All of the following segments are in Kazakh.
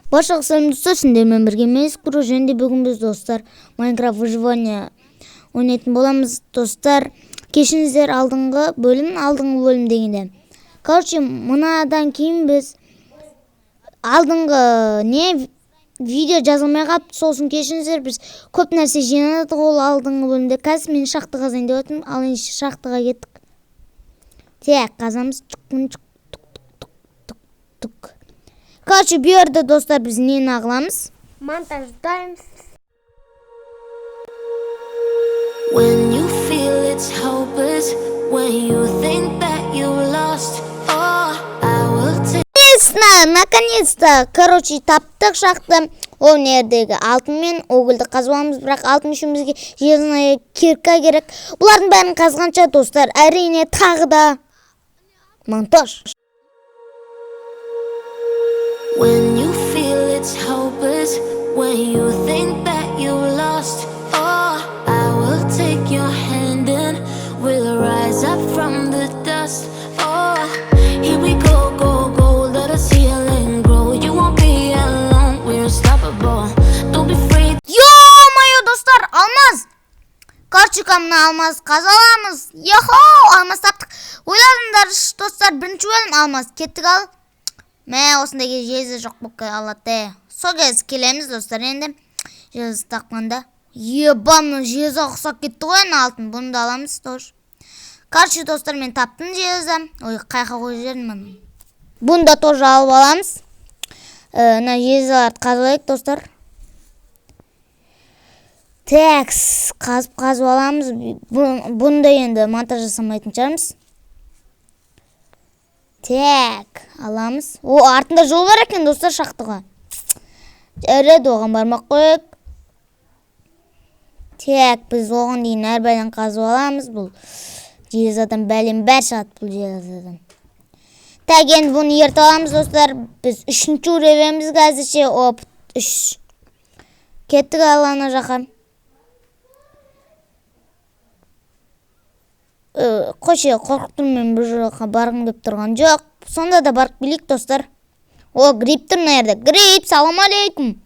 Башка достар, сиздермен бирге мен Скру жөнүндө бүгүн биз достар Minecraft выживание ойнайтын боламыз достар. Кешиңиздер алдыңкы бөлүм дегенде. Короче, мынадан кийин биз алдыңкы видео жазылмай калып, сосын кешиңиздер, биз көп нерсе жыйнадык ол алдыңкы бөлүмдө. Казыр мен шахта казайын деп атам, ал эми шахтага кеттик. Так, казамыз. Короче, bu yerде достар биз эмнени кыламыз? Монтаждаймыз. When you feel it's hopeless, when you think that you lost, oh, I will take. Наконец-то, короче, таптык шахта. Ол нердеги алтын мен угулду казып алабыз, бирок алтын үчүн бизге железная кирка керек. Булардын баарын казганча достар, әрине тагы да монтаж. When you feel it's hopeless, when you think that you lost, oh, I will take your hand and we'll rise up from the dust. Oh, here we go, go, go, let us heal and grow. You won't be alone, we're unstoppable. Don't be afraid. Ё-моё, достар, алмаз! Короче, мына алмаз казып аламыз. Йохо, алмаз таптык. Ойладыңдар, достар, биринчи бөлүм алмаз кеттик ал. Мә, осындай железе жок болуп калат. Сол кез келемиз достар, энди железе такканда. Ебам, железе оксоп кетти го, эми алтын. Буну да аламыз тоже. Короче, достар, мен таптым железе. Ой, кайка коюп жибердим аны. Буну да тоже алып аламыз. Мына железелерди казып достар. Так, казып аламыз. Буну да энди монтаж жасамайтын чыгармыз. Так, аламыз. О, артында жол бар экен достар шахтага. Жарайды, оган бармак коек. Так, биз оган дейин ар байдан казып аламыз. Бул железадан бәлем бәр чыгат бул железадан. Так, энди буну эртип аламыз достар. Биз 3-чү уровенбиз азырча. Оп, 3. Кеттик ана жака. Койчу, коркуптум, мен бул жака баргым кеп турган жок. Сонда да барып билик достар. О, гриптер мына жерде. Грип, салам алейкум.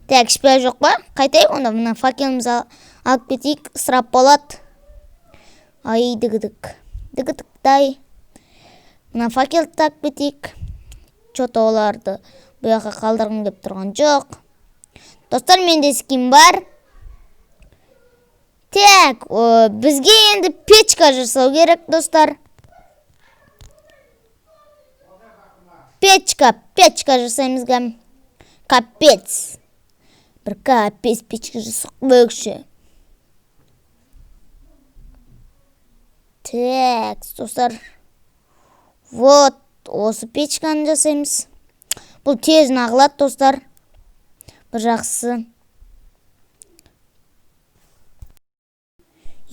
Так, шпия жок ба? Кайтайык онда, мына факелимизди алып кетейик, ысырап болот. Ай, дыгыдыктай. Мына факелди алып кетейик. Чото оларды буяка калдыргым кеп турган жок. Достар, менде скин бар. Так, бизге энди печка жасоо керек достар. Печка жасайбыз гам. Капец. Бир капец печка жасак бөкчө. Так, достар. Вот, осы печканы жасайбыз. Бул тез нагылат достар. Бир жакшысы.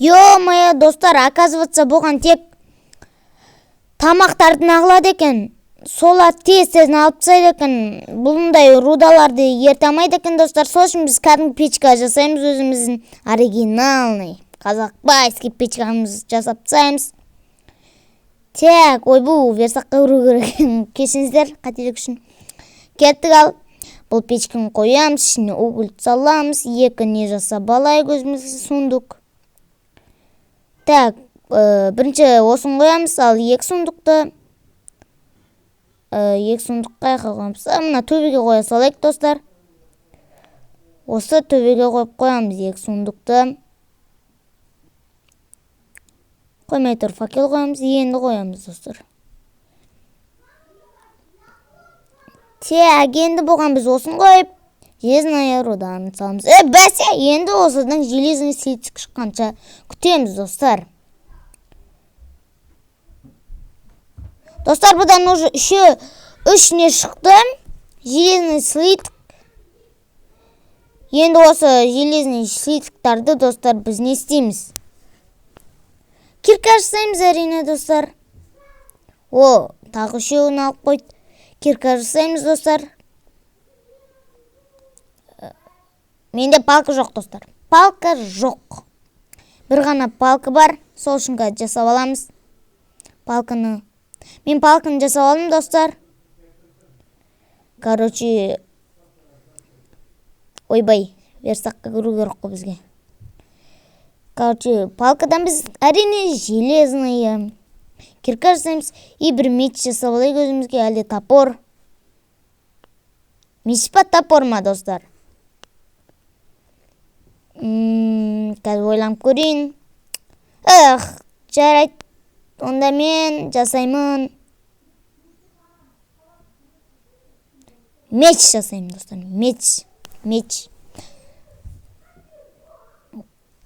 Ё-моё, достар, оказывается, буган тек тамактарды нагылат экен. Солар тез алып тастайт экен. Булундай рудаларды эрте алмайт экен достар. Сол үчүн биз кадимки печка жасайбыз, өзүбүздүн оригиналный казакбайский печкамызды жасап тастайбыз. Так, ойбу, версакка уруу керек. Кешиңиздер, кателик үчүн. Кеттик ал. Бул печканы коябыз, ичине уголь салабыз, экини жасап алайык өзүбүзгө сундук. Так, биринчи осун коябыз, ал 2 сундукты. 2 сундук кайка коябыз? Мына төбөгө коя салайык достар. Осы төбөгө коюп коябыз 2 сундукту. Коймой туруп факел коябыз, энди коябыз достар. Так, энди буган биз осун коюп, железная руданы салабыз. Бәсе, энди осудан железный слиток чыкканча күтөбүз достар. Достар, будан уже 3 не шыкты. Железный слиток. Энди осы железный слитоктарды достар биз не истейбиз? Кирка жасайбыз әрине достар. О, тагы үшөөнү алып койт. Кирка жасайбыз достар. Менде палка жок достар. Палка жок. Бир гана палка бар. Сол үчүн жасап аламыз. Палканы. Мен палканы жасап алдым достар. Короче, ойбай, версакка кіру керек қой бізге. Короче, палкадан біз әрине железные кирка жасаймыз. И бір меч жасап алайық өзімізге, әлде топор. Меч па топор ма, достар? Қазір ойланып көрейін. Жарайды. Онда мен жасаймын. Меч жасаймын, достар. Меч.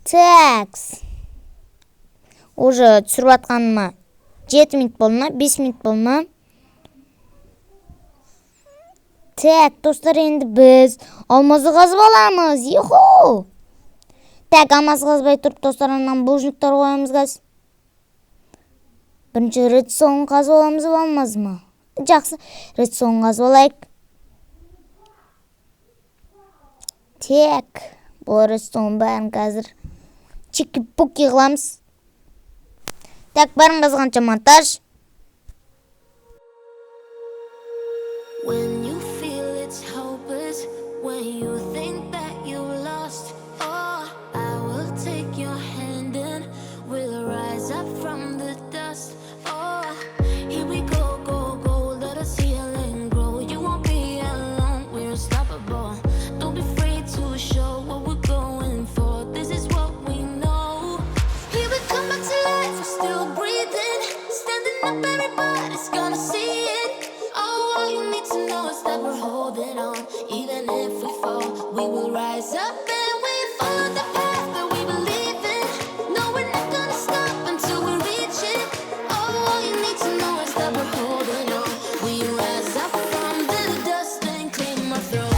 Такс. Уже түсіріп атқаныма 7 минут болды ма, 5 минут болды ма? Так, достар, енді біз алмазды қазып аламыз. Йохо! Так, алмазды қазбай тұрып, достар, анан булыжниктар қоямыз қазір. Бірінші редстоун қазып аламыз ба, алмаз ма? Жақсы, редстоун қазып алайық. Так, бұл редстоун бәрін қазір чики-пуки қыламыз. Так, бәрін қазғанша монтаж. When you feel it's hopeless, when you think that you lost, oh, I will take your hand and we'll rise up from the dust. Oh, here we go, let us heal and grow. You won't be alone, we're unstoppable. Don't be afraid to show what we're going for. This is what we know. Here we come back to life, we're still breathing. Standing up, everybody's gonna see it. Oh, all you need to know is that we're holding on. Even if we fall, we will rise up and we follow the path that we believe in. No, we're not gonna stop until we reach it. Oh, all you need to know is that we're holding on. We rise up from the dust and claim our throne.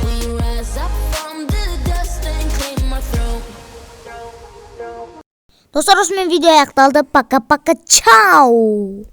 We rise up from the dust and claim our throne. Достар, осымен видео аяқталды. Пока-пока. Чау!